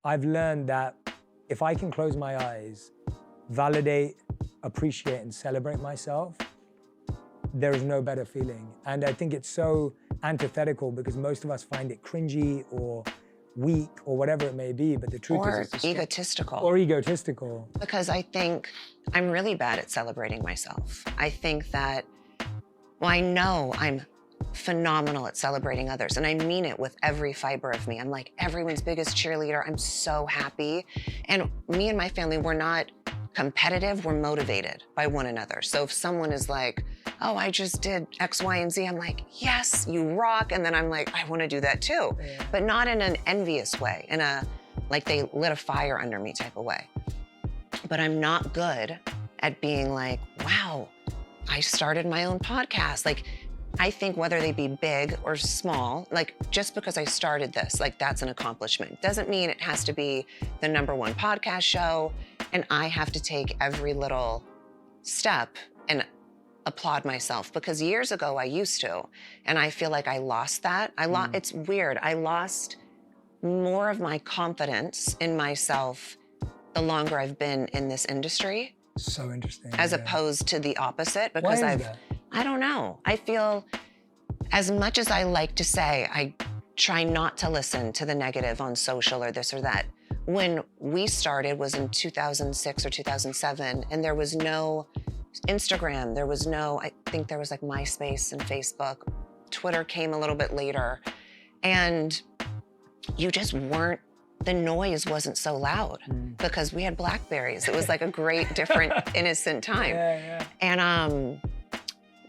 I've learned that if I can close my eyes, validate, appreciate, and celebrate myself, there is no better feeling. And I think it's so antithetical because most of us find it cringy or weak or whatever it may be, but the truth is it's egotistical. Or egotistical. Because I think I'm really bad at celebrating myself. I think that, well, I know I'm phenomenal at celebrating others, and I mean it with every fiber of me. I'm like everyone's biggest cheerleader. I'm so happy. And me and my family, we're not competitive, we're motivated by one another. So if someone is like, oh, I just did X, Y, and Z, I'm like, yes, you rock. And then I'm like, I want to do that too. Yeah. But not in an envious way, in a, like they lit a fire under me type of way. But I'm not good at being like, wow, I started my own podcast. Like, I think whether they be big or small, like just because I started this, like that's an accomplishment. Doesn't mean it has to be the #1 podcast show and I have to take every little step and applaud myself, because years ago I used to, and I feel like I lost that. It's weird. I lost more of my confidence in myself the longer I've been in this industry. So interesting. As opposed to the opposite, because I don't know. I feel, as much as I like to say, I try not to listen to the negative on social or this or that. When we started was in 2006 or 2007, and there was no Instagram, there was no, I think there was like MySpace and Facebook. Twitter came a little bit later. And you just weren't, the noise wasn't so loud because we had Blackberries. It was like a great, different, innocent time. Yeah. And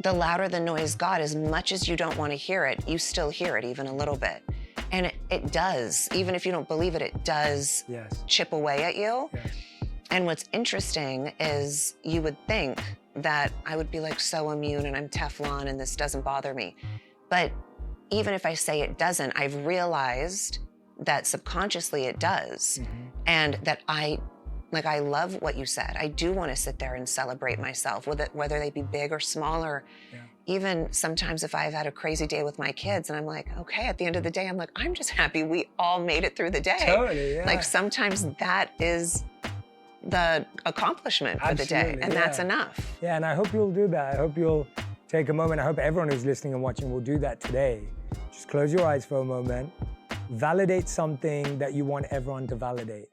the louder the noise got, as much as you don't want to hear it, you still hear it even a little bit. And it does, even if you don't believe it, it does chip away at you. Yes. And what's interesting is you would think that I would be like so immune and I'm Teflon and this doesn't bother me. But even if I say it doesn't, I've realized that subconsciously it does. And that I love what you said. I do want to sit there and celebrate myself, whether they be big or small, or even sometimes if I've had a crazy day with my kids and I'm like, okay, at the end of the day, I'm like, I'm just happy we all made it through the day. Totally, yeah. Like sometimes that is the accomplishment for the day, and that's enough. Yeah, and I hope you'll do that. I hope you'll take a moment. I hope everyone who's listening and watching will do that today. Just close your eyes for a moment. Validate something that you want everyone to validate.